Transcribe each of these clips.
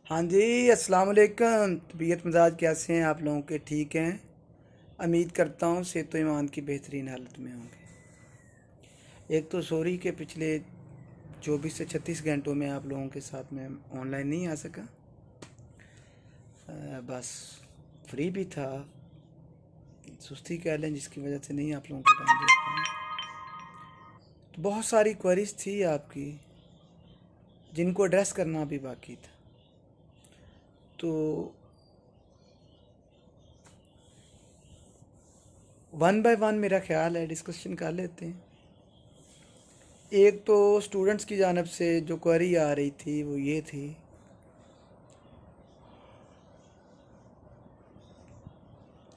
हाँ जी, अस्सलाम वालेकुम। तबीयत मिजाज कैसे हैं आप लोगों के? ठीक हैं? उम्मीद करता हूँ सेहत व ईमान की बेहतरीन हालत में होंगे। एक तो सॉरी के पिछले 24 से 36 घंटों में आप लोगों के साथ में ऑनलाइन नहीं आ सका। बस फ्री भी था, सुस्ती कह लें, जिसकी वजह से नहीं आप लोगों को टाइम दे पाया। तो बहुत सारी क्वेरीज थी आपकी जिनको एड्रेस करना भी बाकी था, तो वन बाय वन मेरा ख्याल है डिस्कशन कर लेते हैं। एक तो स्टूडेंट्स की जानब से जो क्वेरी आ रही थी वो ये थी,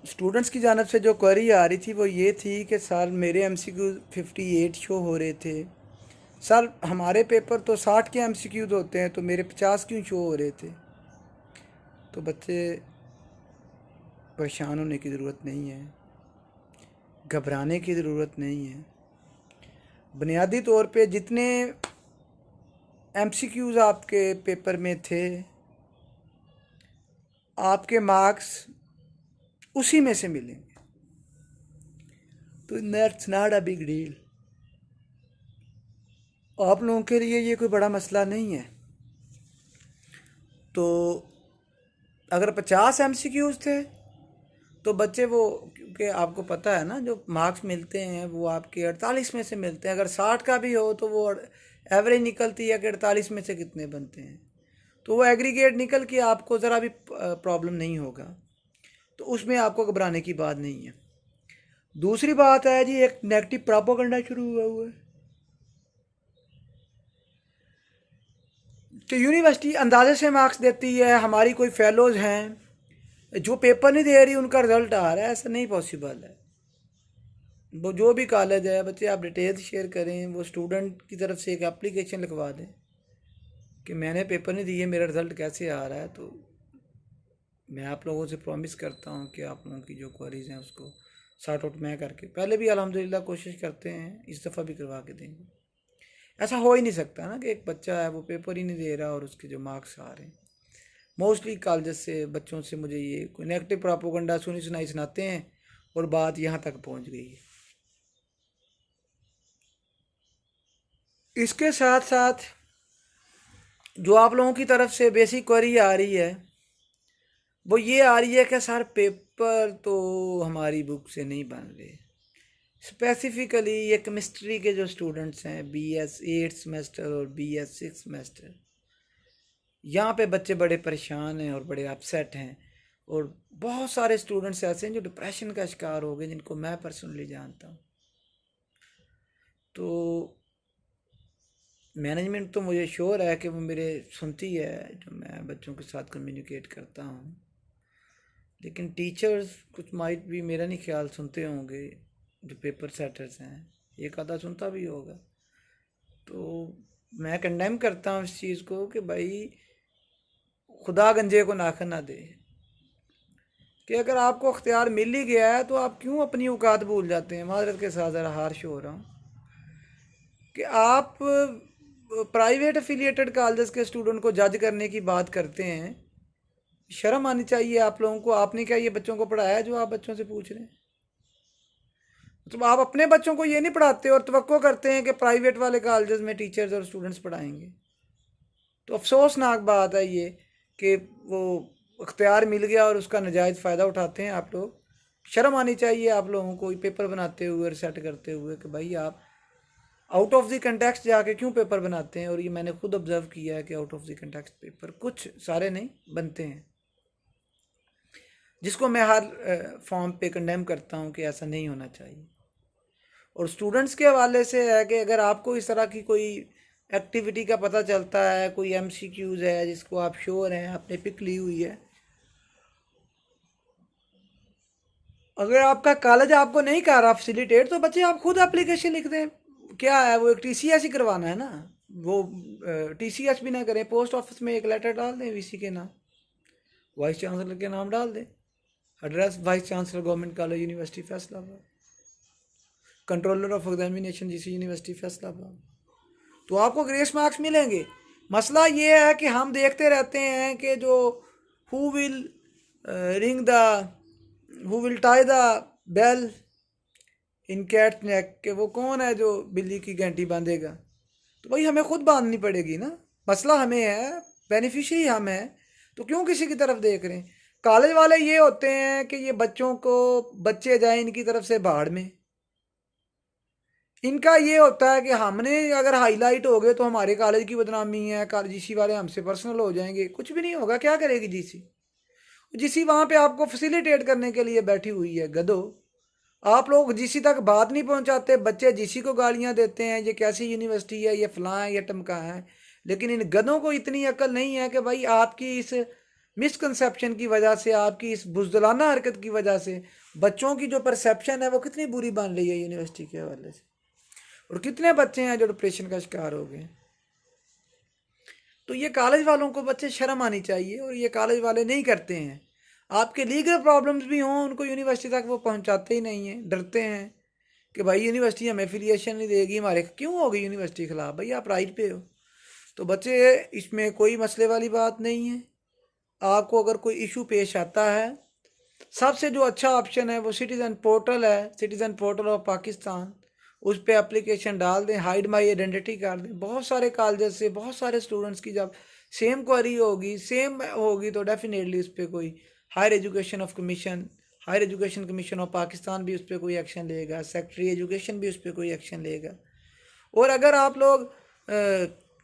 स्टूडेंट्स की जानब से जो क्वेरी आ रही थी वो ये थी कि सर मेरे एमसीक्यू 58 शो हो रहे थे। सर हमारे पेपर तो 60 के एमसीक्यूज होते हैं, तो मेरे 50 क्यों शो हो रहे थे? तो बच्चे परेशान होने की ज़रूरत नहीं है, घबराने की ज़रूरत नहीं है। बुनियादी तौर पे जितने एमसीक्यूज आपके पेपर में थे, आपके मार्क्स उसी में से मिलेंगे, तो that's not a big deal. आप लोगों के लिए ये कोई बड़ा मसला नहीं है। तो अगर 50 एमसीक्यूज थे तो बच्चे वो, क्योंकि आपको पता है ना, जो मार्क्स मिलते हैं वो आपके 48 में से मिलते हैं। अगर 60 का भी हो तो वो एवरेज निकलती है कि 48 में से कितने बनते हैं, तो वो एग्रीगेट निकल के आपको ज़रा भी प्रॉब्लम नहीं होगा, तो उसमें आपको घबराने की बात नहीं है। दूसरी बात है जी, एक नेगेटिव प्रोपेगेंडा शुरू हुआ है। तो यूनिवर्सिटी अंदाजे से मार्क्स देती है, हमारी कोई फेलोज़ हैं जो पेपर नहीं दे रही उनका रिजल्ट आ रहा है, ऐसा नहीं पॉसिबल है। वो जो भी कॉलेज है, बच्चे आप डिटेल्स शेयर करें, वो स्टूडेंट की तरफ से एक एप्लीकेशन लिखवा दें कि मैंने पेपर नहीं दिए, मेरा रिज़ल्ट कैसे आ रहा है। तो मैं आप लोगों से प्रॉमिस करता हूँ कि आप लोगों की जो क्वेरीज़ हैं उसको सॉर्ट आउट मैं करके, पहले भी अल्हम्दुलिल्लाह कोशिश करते हैं, इस दफ़ा भी करवा के देंगे। ऐसा हो ही नहीं सकता ना कि एक बच्चा है वो पेपर ही नहीं दे रहा और उसके जो मार्क्स आ रहे हैं। मोस्टली कॉलेज से बच्चों से मुझे ये कोई नेगेटिव प्रोपेगेंडा सुनी सुनाई सुनाते हैं और बात यहाँ तक पहुँच गई है। इसके साथ साथ जो आप लोगों की तरफ से बेसिक क्वेरी आ रही है वो ये आ रही है कि सर पेपर तो हमारी बुक से नहीं बन रहे। स्पेसिफिकली ये केमिस्ट्री के जो स्टूडेंट्स हैं, BS 8 सेमेस्टर और BS 6 सेमेस्टर, यहाँ पे बच्चे बड़े परेशान हैं और बड़े अपसेट हैं। और बहुत सारे स्टूडेंट्स ऐसे हैं जो डिप्रेशन का शिकार हो गए, जिनको मैं पर्सनली जानता हूँ। तो मैनेजमेंट तो मुझे श्योर है कि वो मेरे सुनती है जो मैं बच्चों के साथ कम्युनिकेट करता हूँ, लेकिन टीचर्स कुछ माइट भी मेरा नहीं ख्याल सुनते होंगे, जो पेपर सेटर्स हैं, एक आधा सुनता भी होगा। तो मैं कंडेम करता हूँ इस चीज़ को कि भाई खुदा गंजे को नाखन ना दे, कि अगर आपको अख्तियार मिल ही गया है तो आप क्यों अपनी औकात भूल जाते हैं। माजरत के साथ ज़रा हार्श हो रहा हूँ कि आप प्राइवेट एफिलिएटेड कॉलेज के स्टूडेंट को जज करने की बात करते हैं। शर्म आनी चाहिए आप लोगों को। आपने क्या ये बच्चों को पढ़ाया है जो आप बच्चों से पूछ रहे हैं? तो आप अपने बच्चों को ये नहीं पढ़ाते और तवक्को करते हैं कि प्राइवेट वाले कॉलेज में टीचर्स और स्टूडेंट्स पढ़ाएंगे। तो अफसोसनाक बात है ये कि वो अख्तियार मिल गया और उसका नाजायज़ फ़ायदा उठाते हैं आप लोग। शर्म आनी चाहिए आप लोगों को पेपर बनाते हुए, रिसेट करते हुए, कि भाई आप आउट ऑफ द कंटेक्स्ट जाके क्यों पेपर बनाते हैं। और ये मैंने खुद ऑब्जर्व किया है कि out of the context paper कुछ सारे नहीं बनते हैं, जिसको मैं हर फॉर्म पे कंडेम करता हूँ कि ऐसा नहीं होना चाहिए। और स्टूडेंट्स के हवाले से है कि अगर आपको इस तरह की कोई एक्टिविटी का पता चलता है, कोई MCQs है जिसको आप श्योर हैं, आपने पिक ली हुई है, अगर आपका कॉलेज आपको नहीं कर रहा फैसिलिटेट, तो बच्चे आप खुद एप्लीकेशन लिख दें। क्या है वो, एक TCS ही करवाना है ना, वो TCS भी ना करें, पोस्ट ऑफिस में एक लेटर डाल दें VC के नाम, वाइस चांसलर के नाम डाल दें, address vice chancellor government college university Faisalabad, controller of examination GC university Faisalabad, तो आपको ग्रेस मार्क्स मिलेंगे। मसला ये है कि हम देखते रहते हैं कि जो who will ring the who will tie the bell in cat neck, के वो कौन है जो बिल्ली की घंटी बांधेगा। तो भाई हमें खुद बांधनी पड़ेगी ना। मसला हमें है, बेनिफिशियरी हम हैं, तो क्यों किसी की तरफ देख रहे हैं। कॉलेज वाले ये होते हैं कि ये बच्चों को, बच्चे जाएं इनकी तरफ से भाड़ में। इनका ये होता है कि हमने अगर हाईलाइट हो गए तो हमारे कॉलेज की बदनामी है, कॉलेज जीसी वाले हमसे पर्सनल हो जाएंगे। कुछ भी नहीं होगा, क्या करेगी जीसी। जीसी वहाँ पे आपको फैसिलिटेट करने के लिए बैठी हुई है, गधो। आप लोग जीसी तक बात नहीं पहुंचाते, बच्चे जीसी को गालियां देते हैं, ये कैसी यूनिवर्सिटी है, ये फलां है, ये टमका है। लेकिन इन गधों को इतनी अकल नहीं है कि भाई आपकी इस मिसकंसेप्शन की वजह से, आपकी इस बुजदिलाना हरकत की वजह से बच्चों की जो परसेप्शन है वो कितनी बुरी बन रही है यूनिवर्सिटी के हवाले से। और कितने बच्चे हैं जो डिप्रेशन का शिकार हो गए। तो ये कॉलेज वालों को बच्चे शर्म आनी चाहिए, और ये कॉलेज वाले नहीं करते हैं। आपके लीगल प्रॉब्लम्स भी हों, उनको यूनिवर्सिटी तक वो पहुंचाते ही नहीं हैं, डरते हैं कि भाई यूनिवर्सिटी हमें एफिलिएशन नहीं देगी हमारे। क्यों होगी यूनिवर्सिटी के खिलाफ, भाई आप राइट पे हो। तो बच्चे, इसमें कोई मसले वाली बात नहीं है। आपको अगर कोई इशू पेश आता है, सबसे जो अच्छा ऑप्शन है वो सिटीज़न पोर्टल है, सिटीज़न पोर्टल ऑफ पाकिस्तान। उस पर एप्लीकेशन डाल दें, हाइड माई आइडेंटिटी कर दें। बहुत सारे कॉलेज से बहुत सारे स्टूडेंट्स की जब सेम क्वेरी होगी, सेम होगी, तो डेफिनेटली उस पर कोई higher education of commission, higher education commission of Pakistan भी उस पर कोई एक्शन लेगा, सेक्रेटरी एजुकेशन भी उस पर कोई एक्शन लेगा। और अगर आप लोग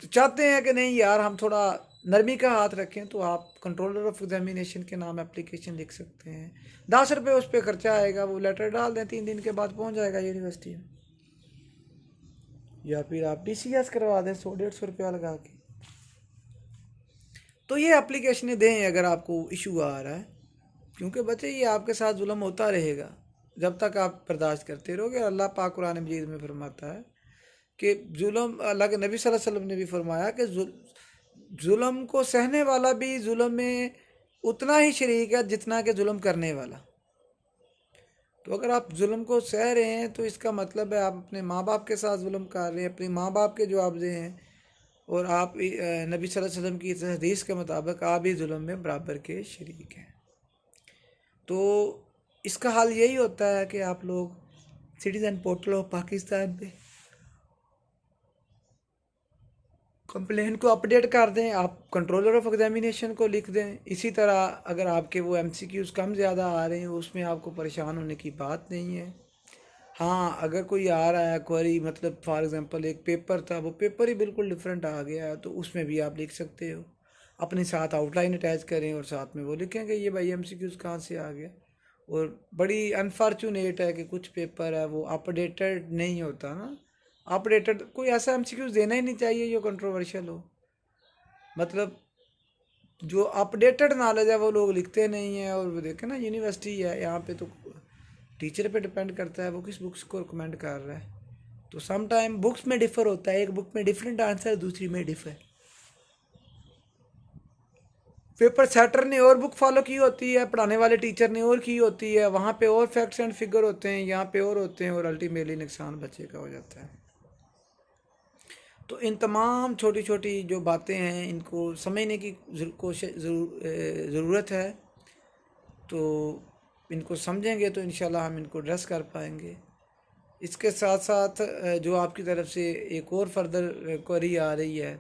चाहते हैं कि नहीं यार हम थोड़ा नरमी का हाथ रखें, तो आप कंट्रोलर ऑफ एग्जामिनेशन के नाम एप्लीकेशन लिख सकते हैं। 10 रुपये उस पर खर्चा आएगा, वो लेटर डाल दें, 3 दिन के बाद पहुंच जाएगा यूनिवर्सिटी में। या फिर आप DCS करवा दें 100-150 रुपया लगा के। तो ये एप्लीकेशनें दें अगर आपको इशू आ रहा है, क्योंकि बच्चे ये आपके साथ जुल्म होता रहेगा जब तक आप बर्दाश्त करते रहोगे। अल्लाह पाक कुरान मजीद में फरमाता है कि जुल्म, अल्लाह के नबी सल्लल्लाहु अलैहि वसल्लम ने भी फरमाया कि जुल्म को सहने वाला भी जुल्म में उतना ही शरीक है जितना कि जुल्म करने वाला। तो अगर आप जुल्म को सह रहे हैं तो इसका मतलब है आप अपने माँ बाप के साथ जुल्म कर रहे हैं, अपने माँ बाप के जवाबदेह हैं, और आप नबी सल्लल्लाहु अलैहि वसल्लम की इस हदीस के मुताबिक आप भी जुल्म में बराबर के शरीक हैं। तो इसका हाल यही होता है कि आप लोग सिटीज़न पोर्टल ऑफ पाकिस्तान पे कंप्लेन को अपडेट कर दें, आप कंट्रोलर ऑफ एग्जामिनेशन को लिख दें। इसी तरह अगर आपके वो MCQs कम ज़्यादा आ रहे हैं, उसमें आपको परेशान होने की बात नहीं है। हाँ, अगर कोई आ रहा है क्वेरी, मतलब फॉर एग्जांपल एक पेपर था, वो पेपर ही बिल्कुल डिफरेंट आ गया है, तो उसमें भी आप लिख सकते हो। अपने साथ आउटलाइन अटैच करें और साथ में वो लिखें कि ये भाई MCQs कहाँ से आ गया। और बड़ी अनफॉर्चुनेट है कि कुछ पेपर है वो अपडेटेड नहीं होता ना। अपडेटेड कोई ऐसा MCQs देना ही नहीं चाहिए जो कंट्रोवर्शियल हो। मतलब जो अपडेटेड नॉलेज है वो लोग लिखते नहीं हैं। और वो देखें ना, यूनिवर्सिटी है यहाँ पे, तो टीचर पे डिपेंड करता है वो किस बुक्स को रिकमेंड कर रहा है। तो सम टाइम बुक्स में डिफ़र होता है, एक बुक में डिफरेंट आंसर, दूसरी में डिफर। पेपर सेटर ने और बुक फॉलो की होती है, पढ़ाने वाले टीचर ने और की होती है, वहाँ पे और फैक्ट्स एंड फिगर होते हैं, यहाँ पे और होते हैं, और अल्टीमेटली नुकसान बच्चे का हो जाता है। तो इन तमाम छोटी छोटी जो बातें हैं इनको समझने की ज़रूरत है। तो इनको समझेंगे तो इंशाल्लाह हम इनको एड्रेस कर पाएंगे। इसके साथ साथ जो आपकी तरफ से एक और फर्दर क्वेरी आ रही है,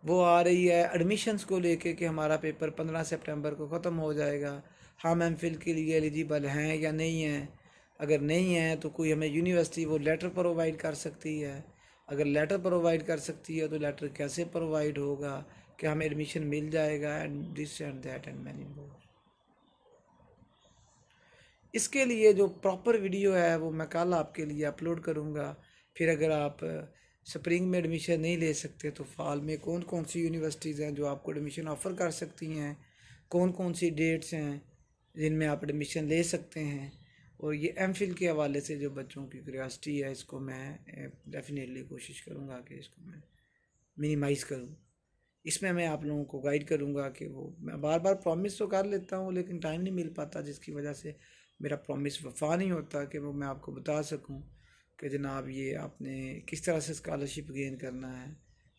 वो आ रही है एडमिशन्स को लेके कि हमारा पेपर 15 सितंबर को ख़त्म हो जाएगा, हम MPhil के लिए एलिजिबल हैं या नहीं हैं। अगर नहीं हैं तो कोई हमें यूनिवर्सिटी वो लेटर प्रोवाइड कर सकती है। अगर लेटर प्रोवाइड कर सकती है तो लेटर कैसे प्रोवाइड होगा, कि हमें एडमिशन मिल जाएगा, and this and that and many more. इसके लिए जो प्रॉपर वीडियो है वो मैं कल आपके लिए अपलोड करूँगा। फिर अगर आप स्प्रिंग में एडमिशन नहीं ले सकते तो फॉल में कौन कौन सी यूनिवर्सिटीज़ हैं जो आपको एडमिशन ऑफ़र कर सकती हैं, कौन कौन सी डेट्स हैं जिनमें आप एडमिशन ले सकते हैं। और ये MPhil के हवाले से जो बच्चों की क्यूरियोसिटी है, इसको मैं डेफिनेटली कोशिश करूँगा कि इसको मैं मिनिमाइज़ करूँ। इसमें मैं आप लोगों को गाइड करूँगा कि वो, मैं बार बार प्रॉमिस तो कर लेता हूँ लेकिन टाइम नहीं मिल पाता, जिसकी वजह से मेरा प्रॉमिस वफा नहीं होता कि वो मैं आपको बता सकूं कि जनाब ये आपने किस तरह से स्कॉलरशिप गेन करना है,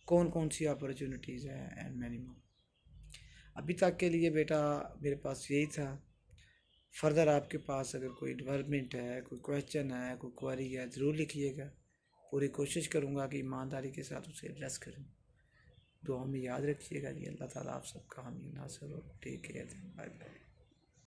कौन कौन सी अपॉर्चुनिटीज़ हैं एंड मैनी मोर। अभी तक के लिए बेटा मेरे पास यही था। फर्दर आपके पास अगर कोई डेवलपमेंट है, कोई क्वेश्चन है, कोई क्वेरी है, ज़रूर लिखिएगा। पूरी कोशिश करूँगा कि ईमानदारी के साथ उसे एड्रेस करूँ। दुआ में याद रखिएगा जी। अल्लाह ताला आप सबका हामी नासर हो। Take care, bye bye.